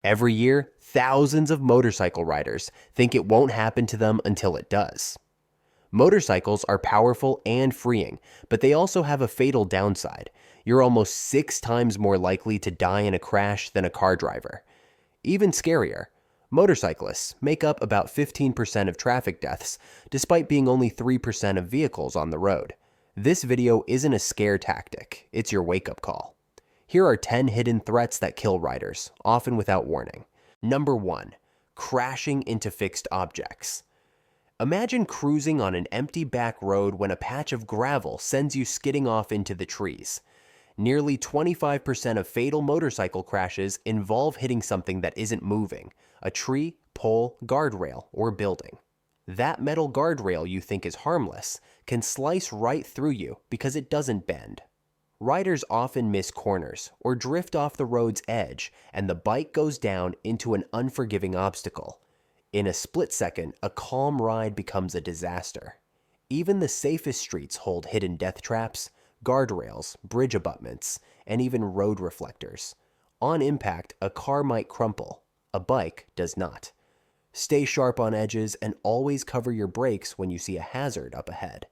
Every year, thousands of motorcycle riders think it won't happen to them until it does. Motorcycles are powerful and freeing, but they also have a fatal downside. You're almost 6 times more likely to die in a crash than a car driver. Even scarier, motorcyclists make up about 15% of traffic deaths, despite being only 3% of vehicles on the road. This video isn't a scare tactic, it's your wake-up call. Here are 10 hidden threats that kill riders, often without warning. Number 1. Crashing into fixed objects. Imagine cruising on an empty back road when a patch of gravel sends you skidding off into the trees. Nearly 25% of fatal motorcycle crashes involve hitting something that isn't moving, a tree, pole, guardrail, or building. That metal guardrail you think is harmless can slice right through you because it doesn't bend. Riders often miss corners or drift off the road's edge, and the bike goes down into an unforgiving obstacle. In a split second, a calm ride becomes a disaster. Even the safest streets hold hidden death traps, guardrails, bridge abutments, and even road reflectors. On impact, a car might crumple. A bike does not. Stay sharp on edges and always cover your brakes when you see a hazard up ahead.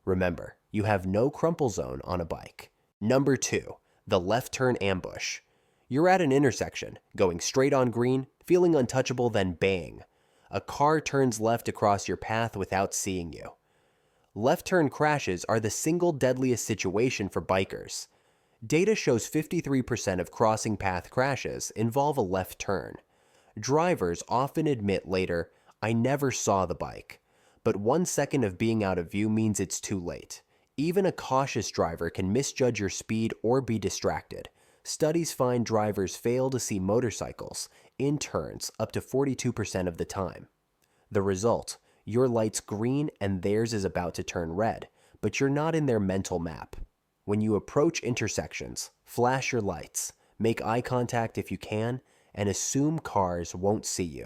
Remember, you have no crumple zone on a bike. Number 2. The left turn ambush. You're at an intersection, going straight on green, feeling untouchable, then bang. A car turns left across your path without seeing you. Left turn crashes are the single deadliest situation for bikers. Data shows 53% of crossing path crashes involve a left turn. Drivers often admit later, "I never saw the bike." But 1 second of being out of view means it's too late. Even a cautious driver can misjudge your speed or be distracted. Studies find drivers fail to see motorcycles in turns up to 42% of the time. The result, your light's green and theirs is about to turn red, but you're not in their mental map. When you approach intersections, flash your lights, make eye contact if you can, and assume cars won't see you.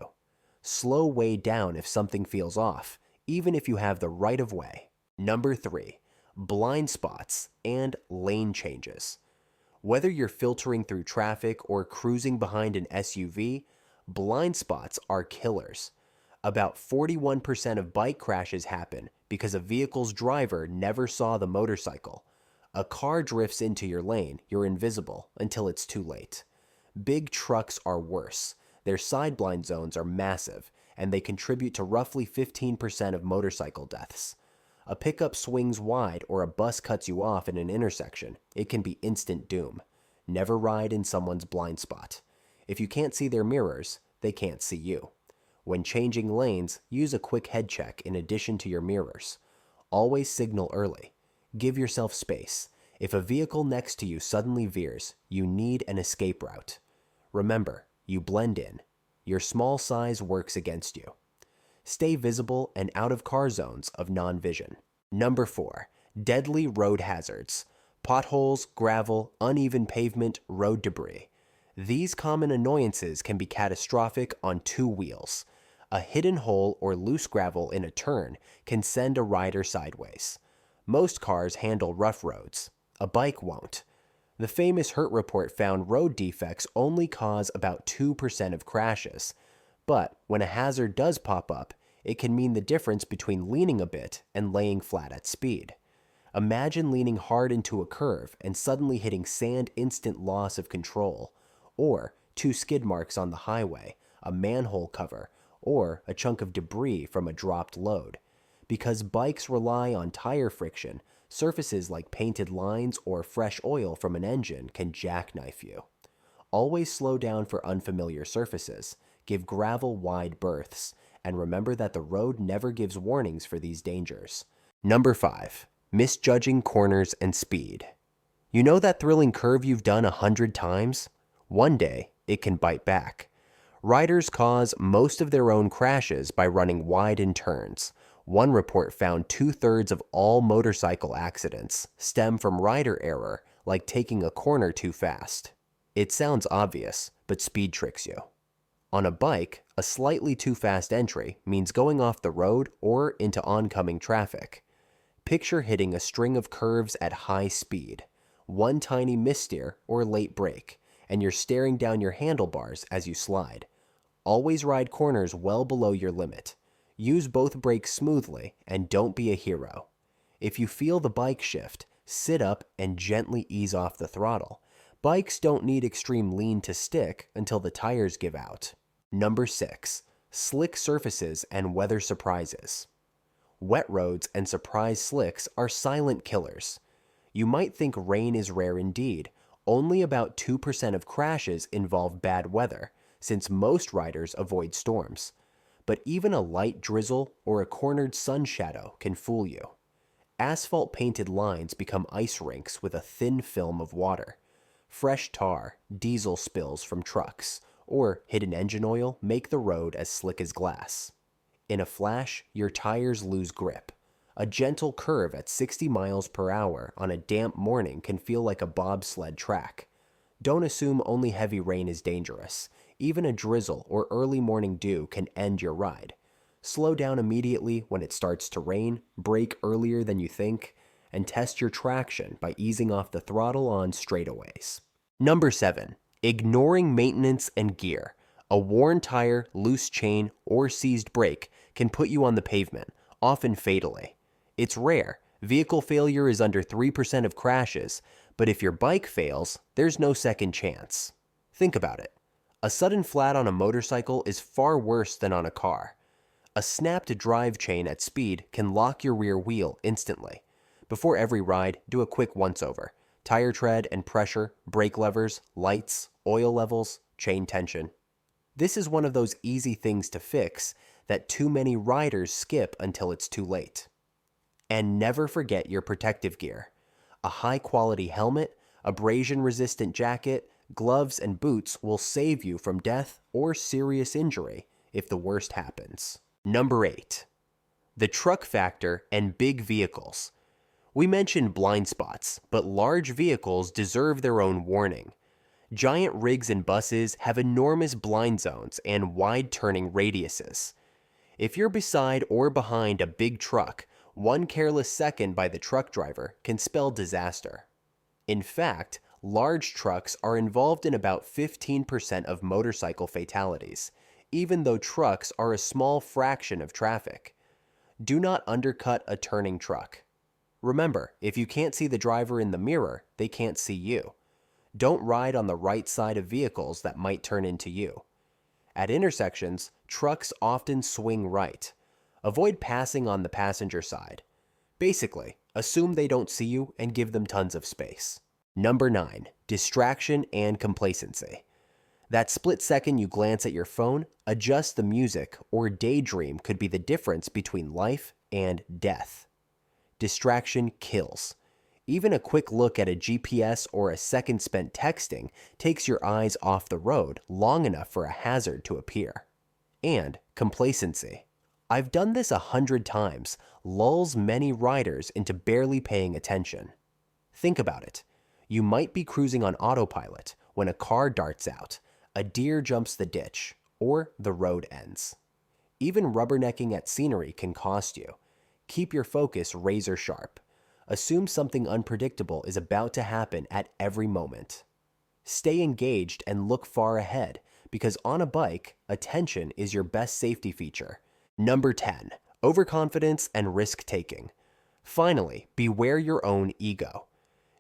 Slow way down if something feels off, even if you have the right of way. Number 3. Blind spots and lane changes. Whether you're filtering through traffic or cruising behind an SUV, blind spots are killers. About 41% of bike crashes happen because a vehicle's driver never saw the motorcycle. A car drifts into your lane, you're invisible until it's too late. Big trucks are worse. Their side blind zones are massive, and they contribute to roughly 15% of motorcycle deaths. A pickup swings wide or a bus cuts you off in an intersection, it can be instant doom. Never ride in someone's blind spot. If you can't see their mirrors, they can't see you. When changing lanes, use a quick head check in addition to your mirrors. Always signal early. Give yourself space. If a vehicle next to you suddenly veers, you need an escape route. Remember, you blend in. Your small size works against you. Stay visible and out of car zones of non-vision. Number 4. Deadly road hazards. Potholes, gravel, uneven pavement, road debris. These common annoyances can be catastrophic on 2 wheels. A hidden hole or loose gravel in a turn can send a rider sideways. Most cars handle rough roads. A bike won't. The famous Hurt report found road defects only cause about 2% of crashes. But when a hazard does pop up, it can mean the difference between leaning a bit and laying flat at speed. Imagine leaning hard into a curve and suddenly hitting sand, instant loss of control. Or 2 skid marks on the highway, a manhole cover, or a chunk of debris from a dropped load. Because bikes rely on tire friction, surfaces like painted lines or fresh oil from an engine can jackknife you. Always slow down for unfamiliar surfaces, give gravel wide berths, and remember that the road never gives warnings for these dangers. Number 5. Misjudging corners and speed. You know that thrilling curve you've done 100 times? One day, it can bite back. Riders cause most of their own crashes by running wide in turns. One report found 2/3 of all motorcycle accidents stem from rider error, like taking a corner too fast. It sounds obvious, but speed tricks you. On a bike, a slightly too fast entry means going off the road or into oncoming traffic. Picture hitting a string of curves at high speed. One tiny missteer or late brake, and you're staring down your handlebars as you slide. Always ride corners well below your limit. Use both brakes smoothly, and don't be a hero. If you feel the bike shift, sit up and gently ease off the throttle. Bikes don't need extreme lean to stick until the tires give out. Number 6. Slick surfaces and weather surprises. Wet roads and surprise slicks are silent killers. You might think rain is rare indeed. Only about 2% of crashes involve bad weather, since most riders avoid storms. But even a light drizzle or a cornered sun shadow can fool you. Asphalt-painted lines become ice rinks with a thin film of water. Fresh tar, diesel spills from trucks, or hidden engine oil make the road as slick as glass. In a flash, your tires lose grip. A gentle curve at 60 miles per hour on a damp morning can feel like a bobsled track. Don't assume only heavy rain is dangerous. Even a drizzle or early morning dew can end your ride. Slow down immediately when it starts to rain, brake earlier than you think, and test your traction by easing off the throttle on straightaways. Number 7. Ignoring maintenance and gear. A worn tire, loose chain, or seized brake can put you on the pavement, often fatally. It's rare. Vehicle failure is under 3% of crashes, but if your bike fails, there's no second chance. Think about it. A sudden flat on a motorcycle is far worse than on a car. A snapped drive chain at speed can lock your rear wheel instantly. Before every ride, do a quick once-over. Tire tread and pressure, brake levers, lights, oil levels, chain tension. This is one of those easy things to fix that too many riders skip until it's too late. And never forget your protective gear. A high-quality helmet, abrasion-resistant jacket, gloves, and boots will save you from death or serious injury if the worst happens. Number 8. The truck factor and big vehicles. We mentioned blind spots, but large vehicles deserve their own warning. Giant rigs and buses have enormous blind zones and wide turning radiuses. If you're beside or behind a big truck, one careless second by the truck driver can spell disaster. In fact, large trucks are involved in about 15% of motorcycle fatalities, even though trucks are a small fraction of traffic. Do not undercut a turning truck. Remember, if you can't see the driver in the mirror, they can't see you. Don't ride on the right side of vehicles that might turn into you. At intersections, trucks often swing right. Avoid passing on the passenger side. Basically, assume they don't see you and give them tons of space. Number 9. Distraction and complacency. That split second you glance at your phone, adjust the music, or daydream could be the difference between life and death. Distraction kills. Even a quick look at a GPS or a second spent texting takes your eyes off the road long enough for a hazard to appear. And complacency. I've done this 100 times, lulls many riders into barely paying attention. Think about it. You might be cruising on autopilot when a car darts out, a deer jumps the ditch, or the road ends. Even rubbernecking at scenery can cost you. Keep your focus razor sharp. Assume something unpredictable is about to happen at every moment. Stay engaged and look far ahead, because on a bike, attention is your best safety feature. Number 10. Overconfidence and risk-taking. Finally, beware your own ego.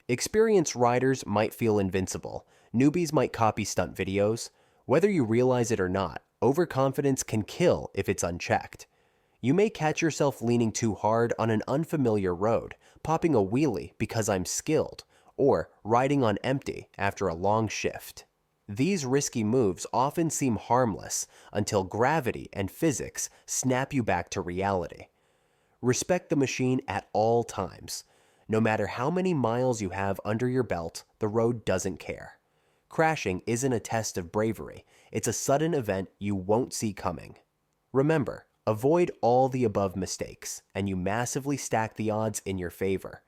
Experienced riders might feel invincible. Newbies might copy stunt videos. Whether you realize it or not, overconfidence can kill if it's unchecked. You may catch yourself leaning too hard on an unfamiliar road, popping a wheelie because I'm skilled, or riding on empty after a long shift. These risky moves often seem harmless until gravity and physics snap you back to reality. Respect the machine at all times. No matter how many miles you have under your belt, the road doesn't care. Crashing isn't a test of bravery. It's a sudden event you won't see coming. Remember, avoid all the above mistakes, and you massively stack the odds in your favor.